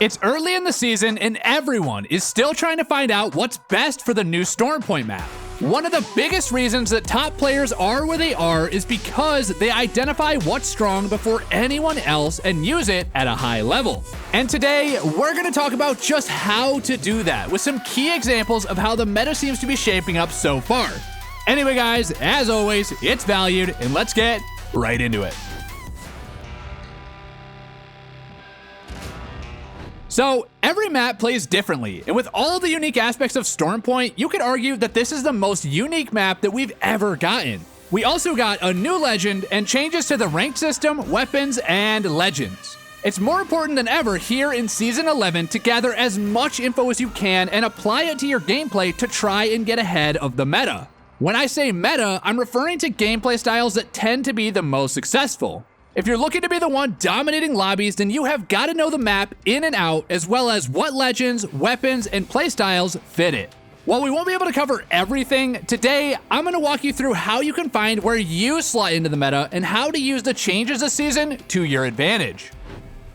It's early in the season and everyone is still trying to find out what's best for the new Stormpoint map. One of the biggest reasons that top players are where they are is because they identify what's strong before anyone else and use it at a high level. And today, we're going to talk about just how to do that with some key examples of how the meta seems to be shaping up so far. Anyway guys, as always, it's Valued, and let's get right into it. So, every map plays differently, and with all the unique aspects of Stormpoint, you could argue that this is the most unique map that we've ever gotten. We also got a new legend and changes to the rank system, weapons, and legends. It's more important than ever here in Season 11 to gather as much info as you can and apply it to your gameplay to try and get ahead of the meta. When I say meta, I'm referring to gameplay styles that tend to be the most successful. If you're looking to be the one dominating lobbies, then you have got to know the map in and out, as well as what legends, weapons, and playstyles fit it. While we won't be able to cover everything, today I'm going to walk you through how you can find where you slot into the meta and how to use the changes this season to your advantage.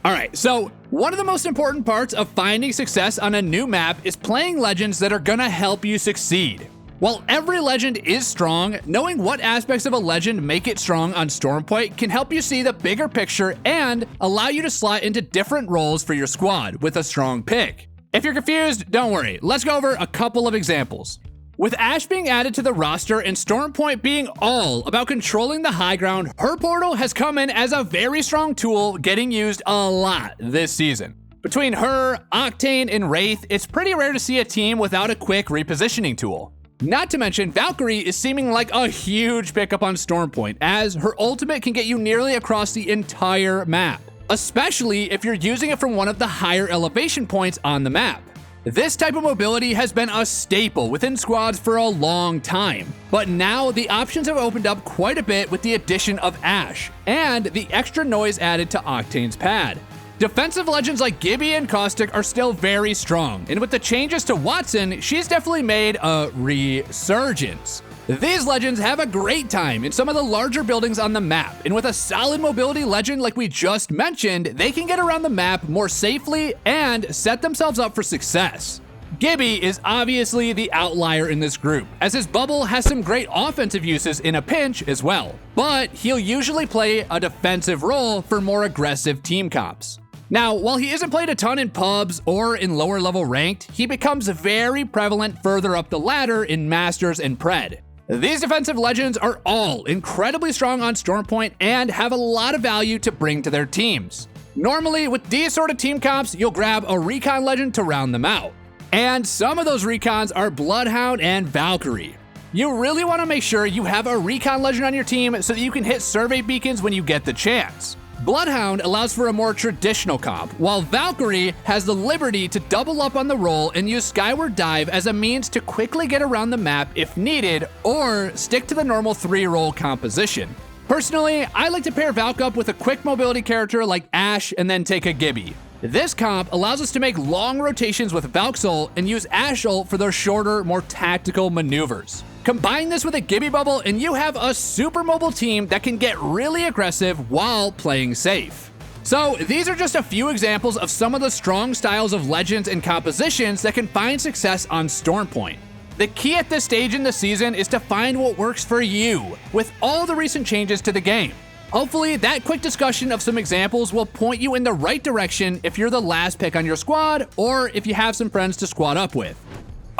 Alright, so one of the most important parts of finding success on a new map is playing legends that are going to help you succeed. While every legend is strong, knowing what aspects of a legend make it strong on Stormpoint can help you see the bigger picture and allow you to slot into different roles for your squad with a strong pick. If you're confused, don't worry, let's go over a couple of examples. With Ashe being added to the roster and Stormpoint being all about controlling the high ground, her portal has come in as a very strong tool getting used a lot this season. Between her, Octane, and Wraith, it's pretty rare to see a team without a quick repositioning tool. Not to mention, Valkyrie is seeming like a huge pickup on Stormpoint, as her ultimate can get you nearly across the entire map, especially if you're using it from one of the higher elevation points on the map. This type of mobility has been a staple within squads for a long time, but now the options have opened up quite a bit with the addition of Ashe, and the extra noise added to Octane's pad. Defensive legends like Gibby and Caustic are still very strong, and with the changes to Wattson, she's definitely made a resurgence. These legends have a great time in some of the larger buildings on the map, and with a solid mobility legend like we just mentioned, they can get around the map more safely and set themselves up for success. Gibby is obviously the outlier in this group, as his bubble has some great offensive uses in a pinch as well, but he'll usually play a defensive role for more aggressive team comps. Now, while he isn't played a ton in pubs or in lower level ranked, he becomes very prevalent further up the ladder in Masters and Pred. These defensive legends are all incredibly strong on Stormpoint and have a lot of value to bring to their teams. Normally, with these sort of team comps, you'll grab a recon legend to round them out. And some of those recons are Bloodhound and Valkyrie. You really want to make sure you have a recon legend on your team so that you can hit survey beacons when you get the chance. Bloodhound allows for a more traditional comp, while Valkyrie has the liberty to double up on the roll and use Skyward Dive as a means to quickly get around the map if needed, or stick to the normal 3-role composition. Personally, I like to pair Valk up with a quick mobility character like Ashe and then take a Gibby. This comp allows us to make long rotations with Valk's ult and use Ashe ult for their shorter, more tactical maneuvers. Combine this with a Gibby bubble and you have a super mobile team that can get really aggressive while playing safe. So these are just a few examples of some of the strong styles of legends and compositions that can find success on Stormpoint. The key at this stage in the season is to find what works for you with all the recent changes to the game. Hopefully that quick discussion of some examples will point you in the right direction if you're the last pick on your squad or if you have some friends to squad up with.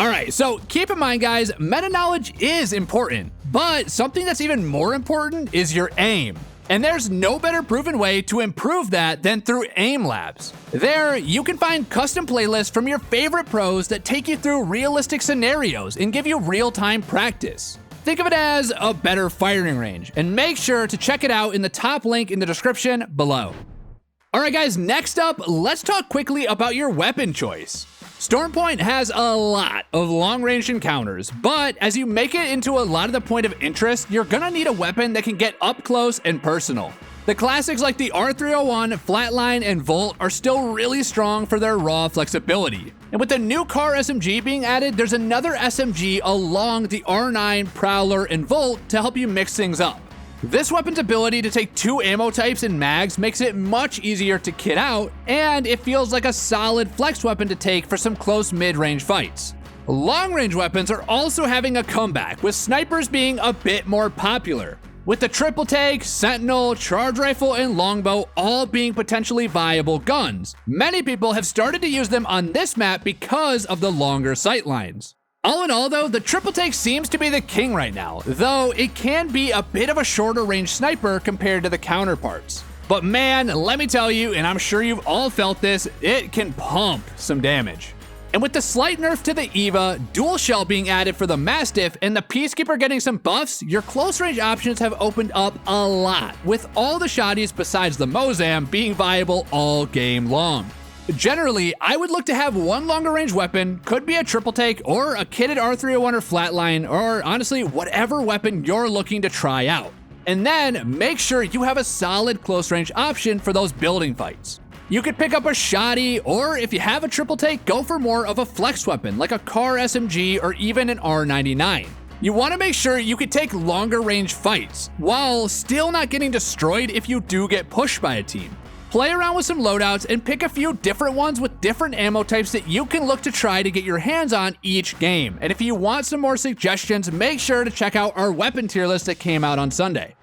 Alright, so keep in mind guys, meta knowledge is important, but something that's even more important is your aim. And there's no better proven way to improve that than through aim labs. There, you can find custom playlists from your favorite pros that take you through realistic scenarios and give you real-time practice. Think of it as a better firing range, and make sure to check it out in the top link in the description below. Alright guys, next up, let's talk quickly about your weapon choice. Stormpoint has a lot of long-range encounters, but as you make it into a lot of the point of interest, you're gonna need a weapon that can get up close and personal. The classics like the R301, Flatline, and Volt are still really strong for their raw flexibility. And with the new car SMG being added, there's another SMG along the R9, Prowler, and Volt to help you mix things up. This weapon's ability to take 2 ammo types and mags makes it much easier to kit out, and it feels like a solid flex weapon to take for some close mid-range fights. Long-range weapons are also having a comeback, with snipers being a bit more popular, with the triple take, sentinel, charge rifle, and longbow all being potentially viable guns. Many people have started to use them on this map because of the longer sightlines. All in all though, the triple take seems to be the king right now, though it can be a bit of a shorter range sniper compared to the counterparts. But man, let me tell you, and I'm sure you've all felt this, it can pump some damage. And with the slight nerf to the Eva, dual shell being added for the Mastiff, and the Peacekeeper getting some buffs, your close range options have opened up a lot, with all the shotties besides the Mozam being viable all game long. Generally, I would look to have one longer range weapon, could be a triple take or a kitted R301 or flatline, or honestly, whatever weapon you're looking to try out. And then make sure you have a solid close range option for those building fights. You could pick up a shotty, or if you have a triple take, go for more of a flex weapon like a car SMG or even an R99. You want to make sure you could take longer range fights, while still not getting destroyed if you do get pushed by a team. Play around with some loadouts and pick a few different ones with different ammo types that you can look to try to get your hands on each game. And if you want some more suggestions, make sure to check out our weapon tier list that came out on Sunday.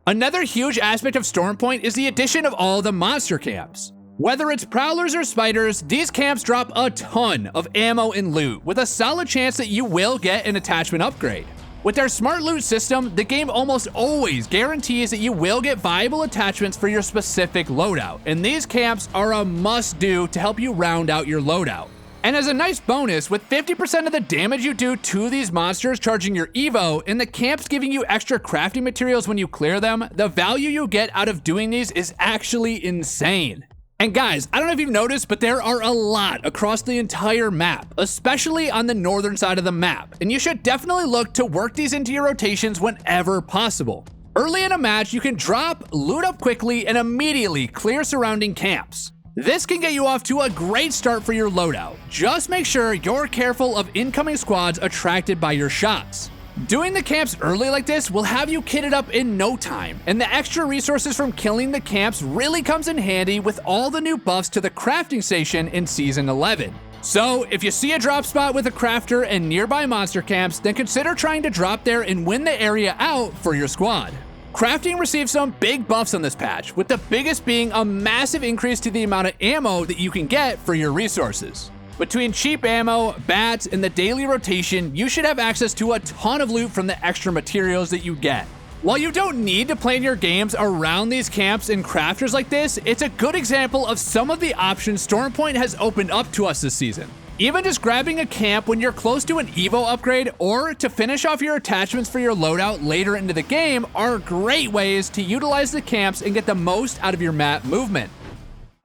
Another huge aspect of Stormpoint is the addition of all the monster camps. Whether it's prowlers or spiders, these camps drop a ton of ammo and loot, with a solid chance that you will get an attachment upgrade. With their smart loot system, the game almost always guarantees that you will get viable attachments for your specific loadout, and these camps are a must-do to help you round out your loadout. And as a nice bonus, with 50% of the damage you do to these monsters charging your Evo, and the camps giving you extra crafting materials when you clear them, the value you get out of doing these is actually insane. And guys, I don't know if you've noticed, but there are a lot across the entire map, especially on the northern side of the map, and you should definitely look to work these into your rotations whenever possible. Early in a match, you can drop, loot up quickly, and immediately clear surrounding camps. This can get you off to a great start for your loadout. Just make sure you're careful of incoming squads attracted by your shots. Doing the camps early like this will have you kitted up in no time, and the extra resources from killing the camps really comes in handy with all the new buffs to the crafting station in Season 11. So, if you see a drop spot with a crafter and nearby monster camps, then consider trying to drop there and win the area out for your squad. Crafting received some big buffs on this patch, with the biggest being a massive increase to the amount of ammo that you can get for your resources. Between cheap ammo, bats, and the daily rotation, you should have access to a ton of loot from the extra materials that you get. While you don't need to plan your games around these camps and crafters like this, it's a good example of some of the options Stormpoint has opened up to us this season. Even just grabbing a camp when you're close to an Evo upgrade, or to finish off your attachments for your loadout later into the game, are great ways to utilize the camps and get the most out of your map movement.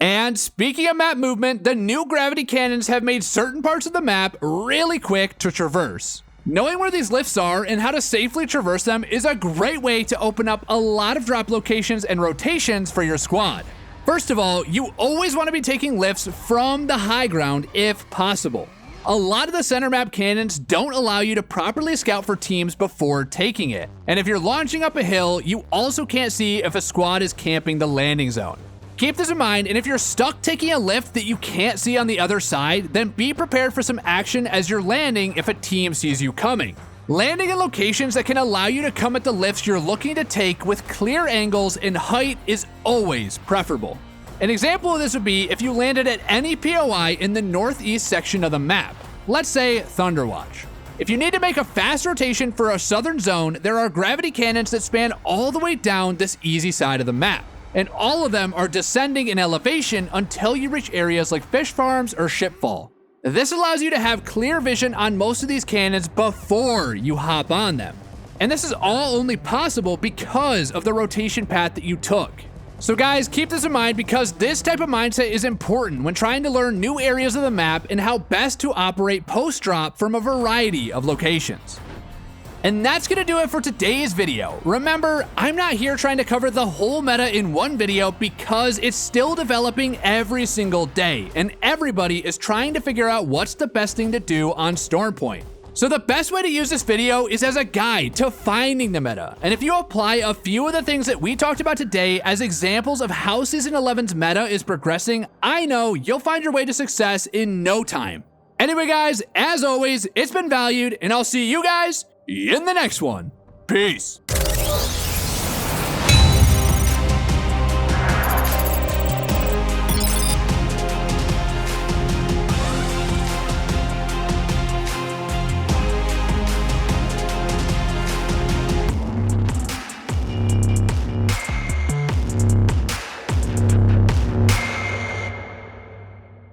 And speaking of map movement, the new gravity cannons have made certain parts of the map really quick to traverse. Knowing where these lifts are and how to safely traverse them is a great way to open up a lot of drop locations and rotations for your squad. First of all, you always want to be taking lifts from the high ground if possible. A lot of the center map cannons don't allow you to properly scout for teams before taking it. And if you're launching up a hill, you also can't see if a squad is camping the landing zone. Keep this in mind, and if you're stuck taking a lift that you can't see on the other side, then be prepared for some action as you're landing if a team sees you coming. Landing in locations that can allow you to come at the lifts you're looking to take with clear angles and height is always preferable. An example of this would be if you landed at any POI in the northeast section of the map, let's say Thunderwatch. If you need to make a fast rotation for a southern zone, there are gravity cannons that span all the way down this easy side of the map, and all of them are descending in elevation until you reach areas like fish farms or shipfall. This allows you to have clear vision on most of these cannons before you hop on them. And this is all only possible because of the rotation path that you took. So guys, keep this in mind because this type of mindset is important when trying to learn new areas of the map and how best to operate post-drop from a variety of locations. And that's gonna do it for today's video. Remember, I'm not here trying to cover the whole meta in one video because it's still developing every single day, and everybody is trying to figure out what's the best thing to do on Stormpoint. So the best way to use this video is as a guide to finding the meta. And if you apply a few of the things that we talked about today as examples of how Season 11's meta is progressing, I know you'll find your way to success in no time. Anyway guys, as always, it's been valued, and I'll see you guys in the next one. Peace.